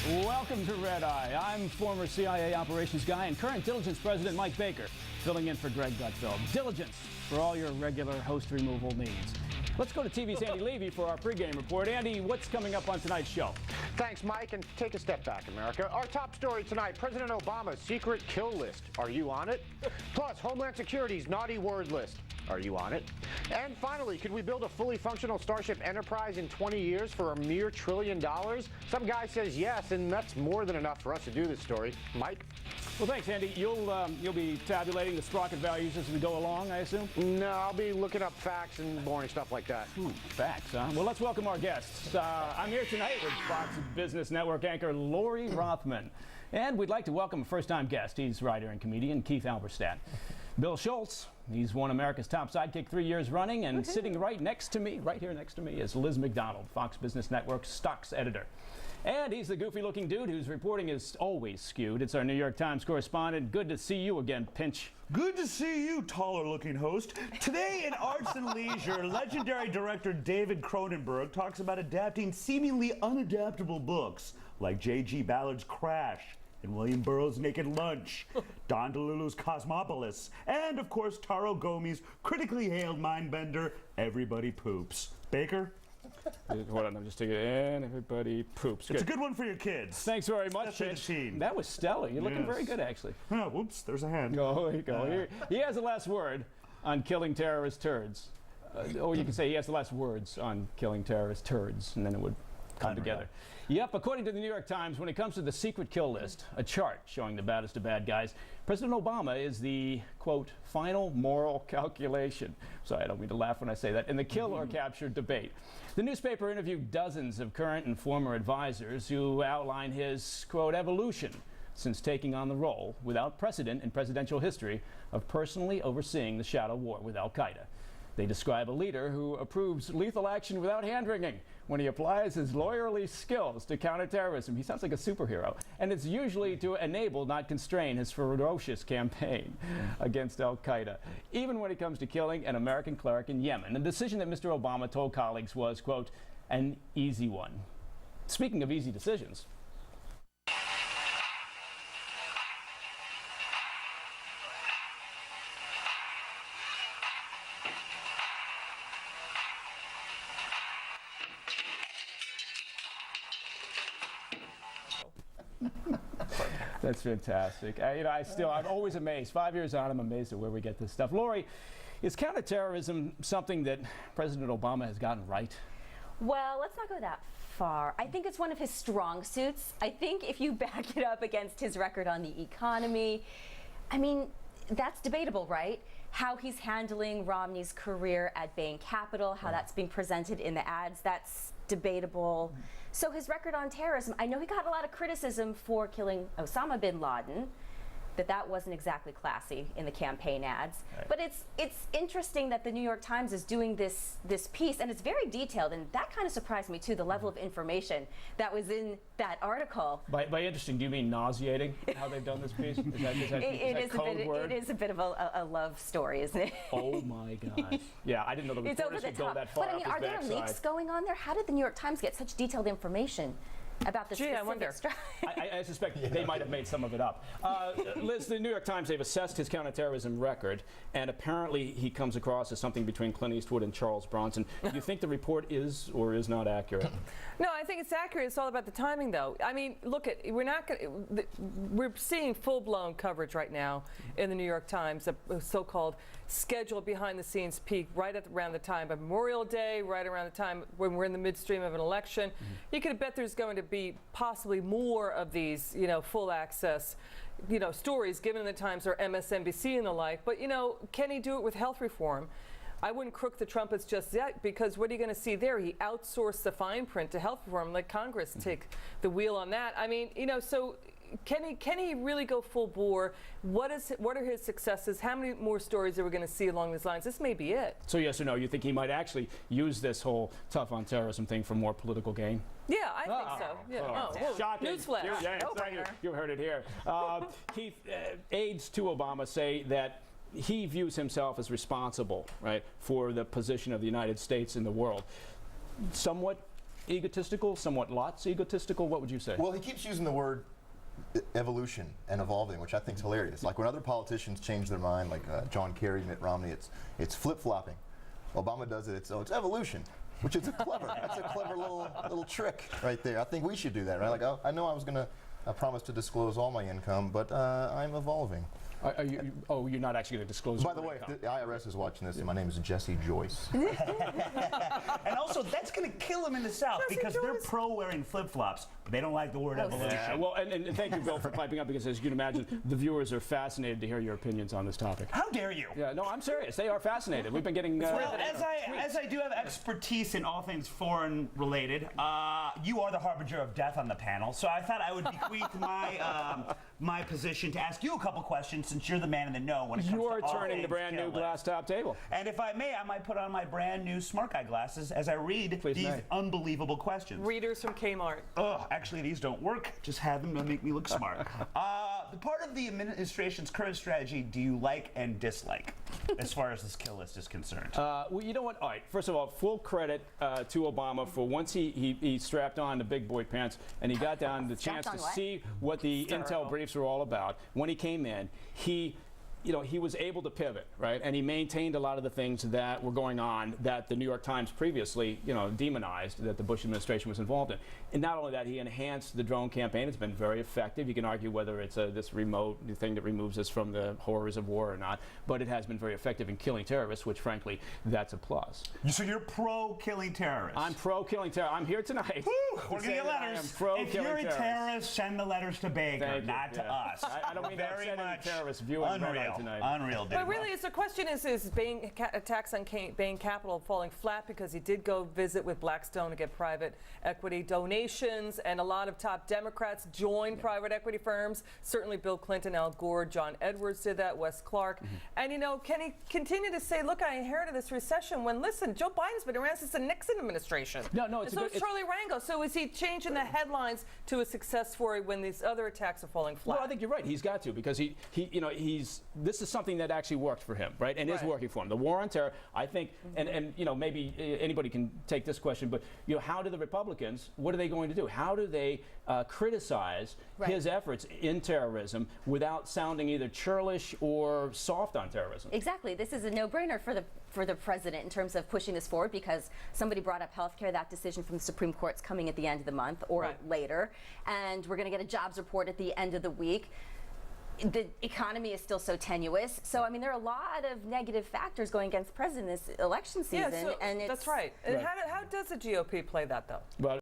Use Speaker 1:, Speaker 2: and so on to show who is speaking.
Speaker 1: Welcome to Red Eye. I'm former CIA operations guy and current Diligence President Mike Baker, filling in for Greg Gutfeld. Diligence for all your regular host removal needs. Let's go to TV's Andy Levy for our pregame report. Andy, what's coming up on tonight's show?
Speaker 2: Thanks, Mike, and take a step back, America. Our top story tonight, President Obama's secret kill list. Are you on it? Plus, Homeland Security's naughty word list. Are you on it? And finally, could we build a fully functional Starship Enterprise in 20 years for a mere $1 trillion? Some guy says yes, and that's more than enough for us to do this story. Mike?
Speaker 1: Well, thanks, Andy. You'll be tabulating the sprocket values as we go along, I assume?
Speaker 2: No, I'll be looking up facts and boring stuff like that.
Speaker 1: Facts, huh? Well, let's welcome our guests. I'm here tonight with Fox Business Network anchor Lori Rothman. And we'd like to welcome a first-time guest. He's writer and comedian Keith Alberstadt. Bill Schultz, he's won America's Top Sidekick 3 years running, and sitting right here next to me, is Liz McDonald, Fox Business Network's stocks editor. And he's the goofy-looking dude whose reporting is always skewed. It's our New York Times correspondent. Good to see you again, Pinch.
Speaker 3: Good to see you, taller-looking host. Today in Arts and Leisure, legendary director David Cronenberg talks about adapting seemingly unadaptable books like J.G. Ballard's Crash and William Burroughs' Naked Lunch, Don DeLillo's Cosmopolis, and, of course, Taro Gomi's critically hailed mindbender, Everybody Poops. Baker?
Speaker 1: Hold on, I'm just taking it in. Everybody poops.
Speaker 3: It's a good one for your kids.
Speaker 1: Thanks very much, Pinch. That was stellar. You're looking very good, actually.
Speaker 3: Oh, whoops, there's a hand.
Speaker 1: Oh, there you go. He has the last word on killing terrorist turds. Or you can say he has the last words on killing terrorist turds, and then it would come together. Yep, according to the New York Times, when it comes to the secret kill list, a chart showing the baddest of bad guys, President Obama is the, quote, final moral calculation. Sorry, I don't mean to laugh when I say that. In the kill or capture debate. The newspaper interviewed dozens of current and former advisors who outline his, quote, evolution since taking on the role, without precedent in presidential history, of personally overseeing the shadow war with al-Qaeda. They describe a leader who approves lethal action without hand-wringing when he applies his lawyerly skills to counter terrorism. He sounds like a superhero. And it's usually to enable, not constrain, his ferocious campaign against al-Qaeda. Even when it comes to killing an American cleric in Yemen, a decision that Mr. Obama told colleagues was, quote, an easy one. Speaking of easy decisions, that's fantastic. I'm always amazed. 5 years on, I'm amazed at where we get this stuff. Lori, is counterterrorism something that President Obama has gotten right?
Speaker 4: Well, let's not go that far. I think it's one of his strong suits. I think if you back it up against his record on the economy, I mean, that's debatable, right? How he's handling Romney's career at Bain Capital, how that's being presented in the ads, that's debatable. So his record on terrorism, I know he got a lot of criticism for killing Osama bin Laden, that wasn't exactly classy in the campaign ads. Right. But it's interesting that the New York Times is doing this piece, and it's very detailed, and that kind of surprised me too, the level of information that was in that article.
Speaker 1: By interesting, do you mean nauseating, how they've done this piece? Is that code word?
Speaker 4: It is a bit of a love story, isn't it?
Speaker 1: Oh my gosh. Yeah, I didn't know the reporters would go that far.
Speaker 4: But I mean, are there leaks going on there? How did the New York Times get such detailed information about the specific strike?
Speaker 1: I suspect they might have made some of it up. Liz, the New York Times, they've assessed his counterterrorism record, and apparently he comes across as something between Clint Eastwood and Charles Bronson. Do you think the report is or is not accurate?
Speaker 5: No, I think it's accurate. It's all about the timing, though. I mean, look, we're seeing full-blown coverage right now in the New York Times, a so-called scheduled behind-the-scenes peak right around the time of Memorial Day, right around the time when we're in the midstream of an election. You could bet there's going to be possibly more of these, full access, stories given the Times or MSNBC and the like. But, can he do it with health reform? I wouldn't crook the trumpets just yet, because what are you going to see there? He outsourced the fine print to health reform, let Congress take the wheel on that. I mean, so can he really go full bore? What are his successes? How many more stories are we going to see along these lines? This may be it.
Speaker 1: So yes or no, you think he might actually use this whole tough on terrorism thing for more political gain?
Speaker 5: Yeah, I think so. Yeah.
Speaker 1: Shocking.
Speaker 5: Newsflash.
Speaker 1: You heard it here. Keith, aides to Obama say that he views himself as responsible, right, for the position of the United States in the world. Somewhat egotistical, somewhat lots egotistical? What would you say?
Speaker 6: Well, he keeps using the word evolution and evolving, which I think is hilarious. Like when other politicians change their mind, like John Kerry, Mitt Romney, it's flip-flopping. Obama does it, it's evolution, which is that's a clever little trick right there. I think we should do that, right? Like, oh, I know I was going to promise to disclose all my income, but I'm evolving.
Speaker 1: Are you, you're not actually going to disclose.
Speaker 6: By the way, the IRS is watching this, and my name is Jesse Joyce.
Speaker 3: And also, that's going to kill him in the South because they're pro wearing flip-flops, but they don't like the word evolution.
Speaker 1: Well, and thank you, Bill, for piping up, because as you can imagine, the viewers are fascinated to hear your opinions on this topic.
Speaker 3: How dare you?
Speaker 1: Yeah, no, I'm serious. They are fascinated. We've been getting.
Speaker 3: Well, as I do have expertise in all things foreign related, you are the harbinger of death on the panel, so I thought I would bequeath my position to ask you a couple questions since you're the man in the know when it comes
Speaker 1: You are
Speaker 3: to all
Speaker 1: turning the
Speaker 3: things
Speaker 1: brand new
Speaker 3: killing.
Speaker 1: glass top table.
Speaker 3: And if I may, I might put on my brand new smart guy glasses as I read
Speaker 1: Please
Speaker 3: these
Speaker 1: may.
Speaker 3: unbelievable questions.
Speaker 5: Readers from Kmart.
Speaker 3: Ugh, actually, these don't work. Just have them to make me look smart. The part of the administration's current strategy do you like and dislike as far as this kill list is concerned?
Speaker 1: Well, you know what? All right. First of all, full credit to Obama for once he strapped on the big boy pants and he got down the chance
Speaker 4: on
Speaker 1: to
Speaker 4: what?
Speaker 1: see what the intel briefs were all about. When he came in, he was able to pivot, right? And he maintained a lot of the things that were going on that the New York Times previously, demonized that the Bush administration was involved in. And not only that, he enhanced the drone campaign. It's been very effective. You can argue whether it's this remote thing that removes us from the horrors of war or not, but it has been very effective in killing terrorists, which frankly, that's a plus.
Speaker 3: So you're pro killing terrorists?
Speaker 1: I'm pro killing terror. I'm here tonight.
Speaker 3: Woo,
Speaker 1: to
Speaker 3: we're
Speaker 1: say
Speaker 3: gonna get
Speaker 1: that I
Speaker 3: letters.
Speaker 1: am pro
Speaker 3: If
Speaker 1: killing
Speaker 3: you're a
Speaker 1: terrorists.
Speaker 3: terrorist, send the letters to Baker,
Speaker 1: Thank you,
Speaker 3: not to
Speaker 1: yeah.
Speaker 3: us.
Speaker 1: I don't mean to
Speaker 3: Very
Speaker 1: upset any
Speaker 3: much
Speaker 1: terrorists viewing Red Eye
Speaker 3: unreal.
Speaker 1: tonight.
Speaker 3: Unreal, dude.
Speaker 5: But really, the question is attacks on Bain Capital falling flat because he did go visit with Blackstone to get private equity donations, and a lot of top Democrats joined private equity firms. Certainly Bill Clinton, Al Gore, John Edwards did that, Wes Clark. And, can he continue to say, look, I inherited this recession when, listen, Joe Biden's been around since the Nixon administration.
Speaker 1: No,
Speaker 5: and so is Charlie Rango. So is he changing the headlines to a success story when these other attacks are falling flat?
Speaker 1: Well, I think you're right. He's got to, because this is something that actually worked for him, right? And is working for him. The war on terror, I think, and maybe anybody can take this question, but how do the Republicans? What are they going to do? How do they criticize his efforts in terrorism without sounding either churlish or soft on terrorism?
Speaker 4: Exactly. This is a no-brainer for the president in terms of pushing this forward, because somebody brought up healthcare. That decision from the Supreme Court's coming at the end of the month or later, and we're going to get a jobs report at the end of the week. The economy is still so tenuous. So, I mean, there are a lot of negative factors going against the president this election season.
Speaker 5: Yeah, so
Speaker 4: and
Speaker 5: that's right. And how does the GOP play that, though?
Speaker 1: But